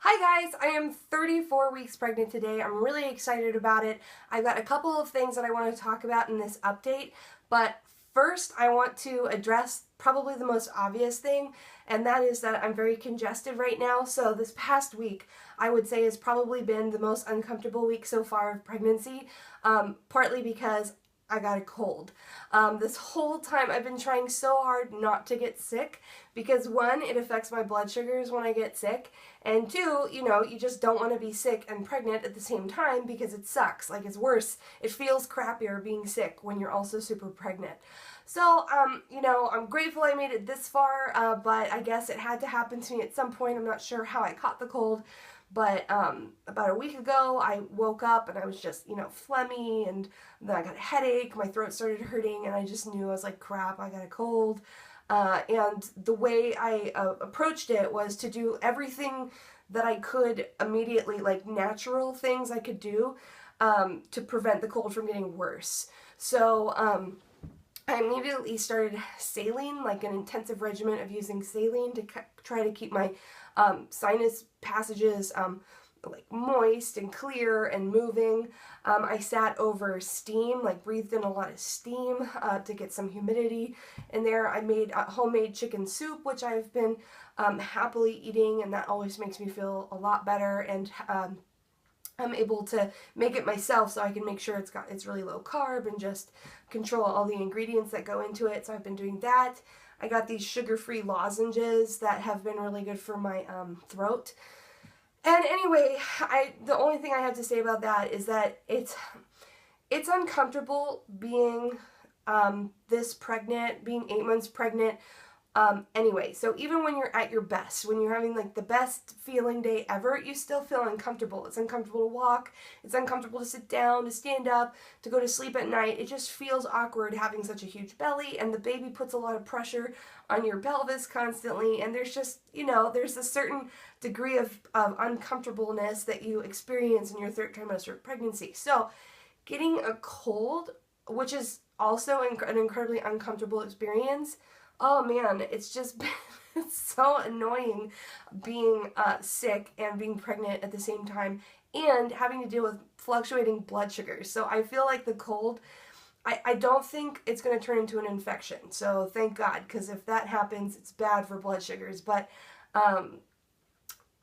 Hi guys, I am 34 weeks pregnant today. I'm really excited about it. I've got a couple of things that I want to talk about in this update, but first I want to address probably the most obvious thing, and that is that I'm very congested right now. So this past week I would say has probably been the most uncomfortable week so far of pregnancy, partly because I got a cold. This whole time I've been trying so hard not to get sick because one, it affects my blood sugars when I get sick, and two, you just don't want to be sick and pregnant at the same time because it sucks. Like, it's worse. It feels crappier being sick when you're also super pregnant. So, I'm grateful I made it this far, but I guess it had to happen to me at some point. I'm not sure how I caught the cold. But about a week ago, I woke up and I was just, phlegmy, and then I got a headache, my throat started hurting, and I just knew, I was like, crap, I got a cold. And the way I approached it was to do everything that I could immediately, like natural things I could do to prevent the cold from getting worse. So I immediately started saline, like an intensive regimen of using saline to try to keep my sinus passages like moist and clear and moving. I sat over steam, like breathed in a lot of steam to get some humidity in there. I made homemade chicken soup, which I've been happily eating, and that always makes me feel a lot better. And I'm able to make it myself, so I can make sure it's really low carb and just control all the ingredients that go into it. So I've been doing that. I got these sugar-free lozenges that have been really good for my throat. And anyway, the only thing I have to say about that is that it's uncomfortable being this pregnant, being 8 months pregnant. Anyway, so even when you're at your best, when you're having like the best feeling day ever, you still feel uncomfortable. It's uncomfortable to walk, it's uncomfortable to sit down, to stand up, to go to sleep at night. It just feels awkward having such a huge belly, and the baby puts a lot of pressure on your pelvis constantly, and there's just, there's a certain degree of uncomfortableness that you experience in your third trimester of pregnancy. So getting a cold, which is also an incredibly uncomfortable experience, oh man, it's just been it's so annoying being sick and being pregnant at the same time and having to deal with fluctuating blood sugars. So I feel like the cold, I don't think it's going to turn into an infection. So thank God, because if that happens, it's bad for blood sugars. But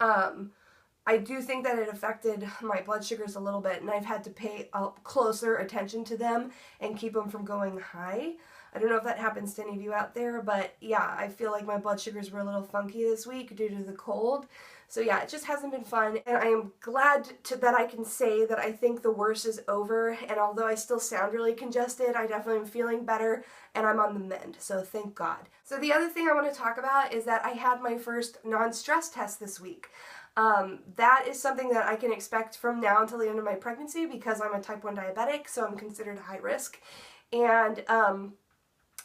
I do think that it affected my blood sugars a little bit, and I've had to pay closer attention to them and keep them from going high. I don't know if that happens to any of you out there, but yeah, I feel like my blood sugars were a little funky this week due to the cold. So yeah, it just hasn't been fun, and I am glad that I can say that I think the worst is over, and although I still sound really congested, I definitely am feeling better, and I'm on the mend, so thank God. So the other thing I want to talk about is that I had my first non-stress test this week. That is something that I can expect from now until the end of my pregnancy because I'm a type 1 diabetic, so I'm considered high risk. And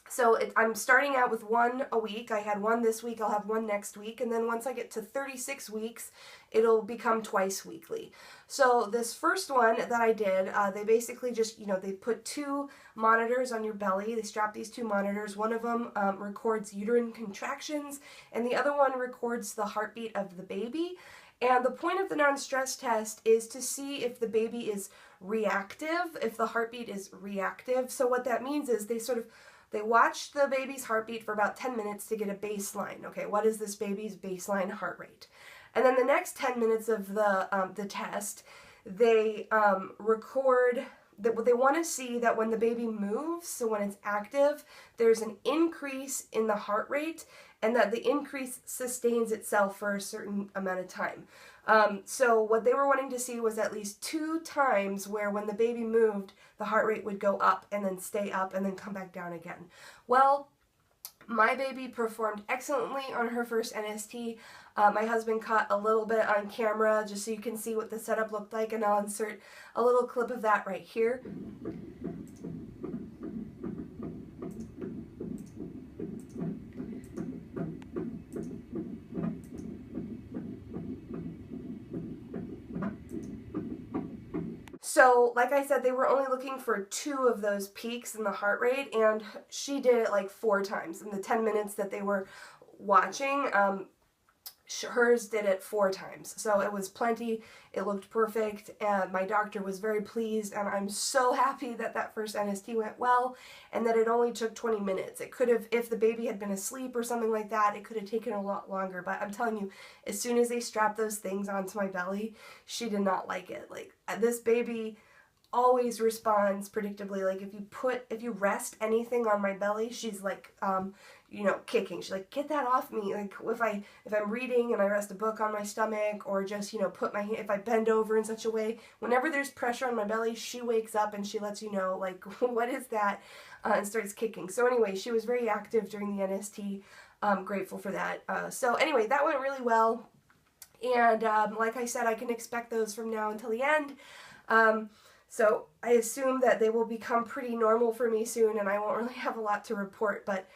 so I'm starting out with one a week. I had one this week, I'll have one next week, and then once I get to 36 weeks, it'll become twice weekly. So this first one that I did, they basically just, they put 2 monitors on your belly. They strap these 2 monitors. One of them records uterine contractions, and the other one records the heartbeat of the baby. And the point of the non-stress test is to see if the baby is reactive, if the heartbeat is reactive. So what that means is they watch the baby's heartbeat for about 10 minutes to get a baseline. Okay, what is this baby's baseline heart rate? And then the next 10 minutes of the test, they record that they want to see that when the baby moves, so when it's active, there's an increase in the heart rate, and that the increase sustains itself for a certain amount of time. So what they were wanting to see was at least 2 times where when the baby moved, the heart rate would go up and then stay up and then come back down again. Well, my baby performed excellently on her first NST. My husband caught a little bit on camera just so you can see what the setup looked like, and I'll insert a little clip of that right here. So, like I said, they were only looking for 2 of those peaks in the heart rate, and she did it like 4 times in the 10 minutes that they were watching. Hers did it 4 times, so it was plenty. It looked perfect, and my doctor was very pleased, and I'm so happy that that first NST went well, and that it only took 20 minutes. It could have, if the baby had been asleep or something like that, it could have taken a lot longer, but I'm telling you, as soon as they strapped those things onto my belly, she did not like it. Like, this baby always responds predictably. Like, if you rest anything on my belly, she's like, you know, kicking. She's like, get that off me. Like, if I'm reading and I rest a book on my stomach, or just, you know, put my hand, if I bend over in such a way, whenever there's pressure on my belly, she wakes up and she lets you know, like, what is that, and starts kicking. So anyway, she was very active during the NST. Grateful for that. So anyway, that went really well, and like I said, I can expect those from now until the end. So I assume that they will become pretty normal for me soon, and I won't really have a lot to report. But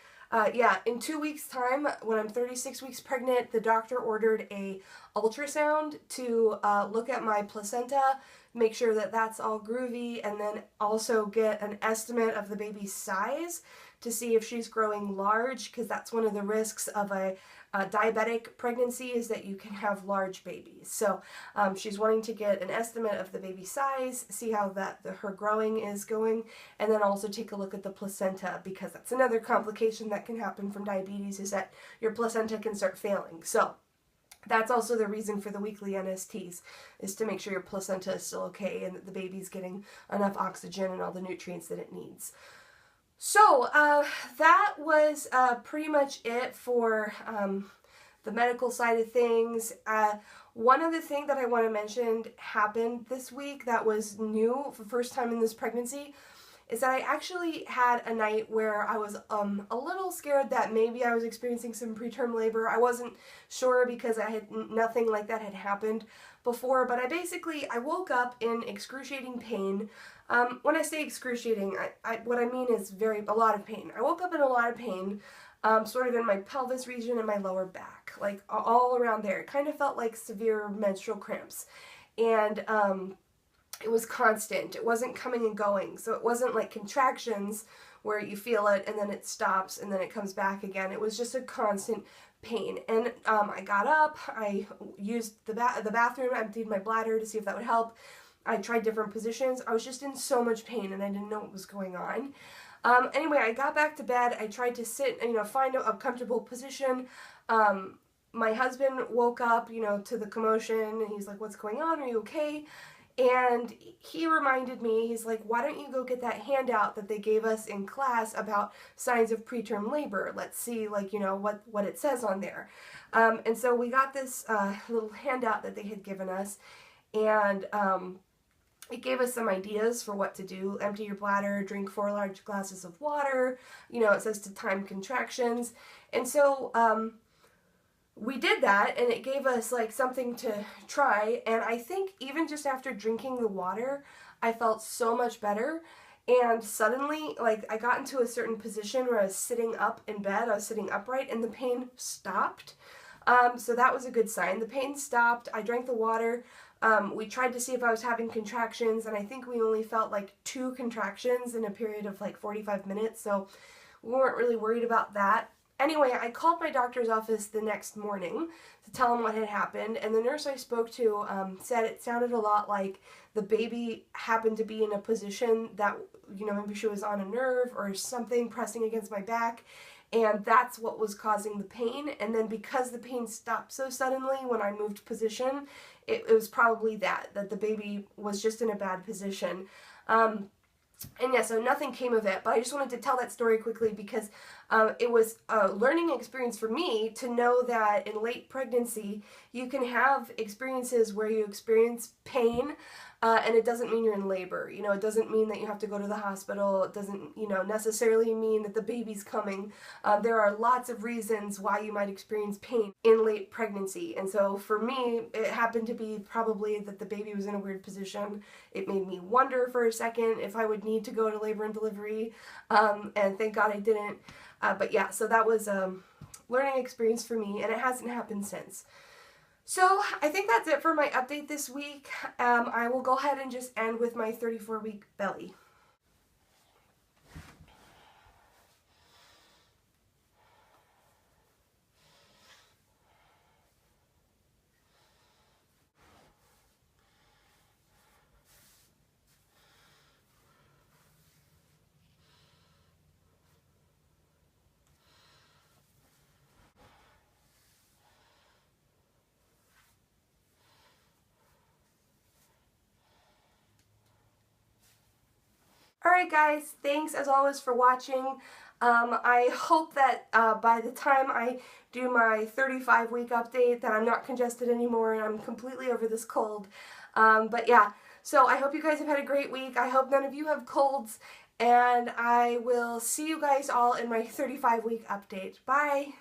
yeah, in 2 weeks' time, when I'm 36 weeks pregnant, the doctor ordered a ultrasound to look at my placenta, make sure that that's all groovy, and then also get an estimate of the baby's size to see if she's growing large, because that's one of the risks of a diabetic pregnancy, is that you can have large babies. So she's wanting to get an estimate of the baby size, see how her growing is going, and then also take a look at the placenta, because that's another complication that can happen from diabetes, is that your placenta can start failing. So that's also the reason for the weekly NSTs, is to make sure your placenta is still okay and that the baby's getting enough oxygen and all the nutrients that it needs. So that was pretty much it for the medical side of things. One other thing that I want to mention happened this week that was new for the first time in this pregnancy, is that I actually had a night where I was a little scared that maybe I was experiencing some preterm labor. I wasn't sure because nothing like that had happened before, but I woke up in excruciating pain. When I say excruciating, what I mean is a lot of pain. I woke up in a lot of pain, sort of in my pelvis region and my lower back, like all around there. It kind of felt like severe menstrual cramps, and it was constant. It wasn't coming and going, so it wasn't like contractions where you feel it and then it stops and then it comes back again. It was just a constant pain. And I got up, I used the bathroom, emptied my bladder to see if that would help. I tried different positions. I was just in so much pain and I didn't know what was going on. Anyway, I got back to bed. I tried to sit, find a comfortable position. My husband woke up, to the commotion, and he's like, "What's going on? Are you okay?" And he reminded me, he's like, "Why don't you go get that handout that they gave us in class about signs of preterm labor? Let's see, what it says on there." And so we got this little handout that they had given us, and it gave us some ideas for what to do. Empty your bladder, drink 4 large glasses of water. It says to time contractions. And so we did that, and it gave us something to try. And I think even just after drinking the water, I felt so much better. And suddenly, I got into a certain position where I was sitting up in bed. I was sitting upright, and the pain stopped. So that was a good sign. The pain stopped. I drank the water. We tried to see if I was having contractions, and I think we only felt 2 contractions in a period of 45 minutes, so we weren't really worried about that. Anyway, I called my doctor's office the next morning to tell him what had happened, and the nurse I spoke to said it sounded a lot like the baby happened to be in a position that, maybe she was on a nerve or something pressing against my back, and that's what was causing the pain. And then because the pain stopped so suddenly when I moved position, it was probably that the baby was just in a bad position. And yeah, so nothing came of it, but I just wanted to tell that story quickly because it was a learning experience for me to know that in late pregnancy, you can have experiences where you experience pain, and it doesn't mean you're in labor. It doesn't mean that you have to go to the hospital. It doesn't, necessarily mean that the baby's coming. There are lots of reasons why you might experience pain in late pregnancy. And so for me, it happened to be probably that the baby was in a weird position. It made me wonder for a second if I would need to go to labor and delivery, and thank God I didn't. But yeah, so that was a learning experience for me, and it hasn't happened since. So I think that's it for my update this week. I will go ahead and just end with my 34-week belly. Alright guys, thanks as always for watching. I hope that by the time I do my 35-week update that I'm not congested anymore and I'm completely over this cold. But yeah, so I hope you guys have had a great week. I hope none of you have colds, and I will see you guys all in my 35-week update. Bye!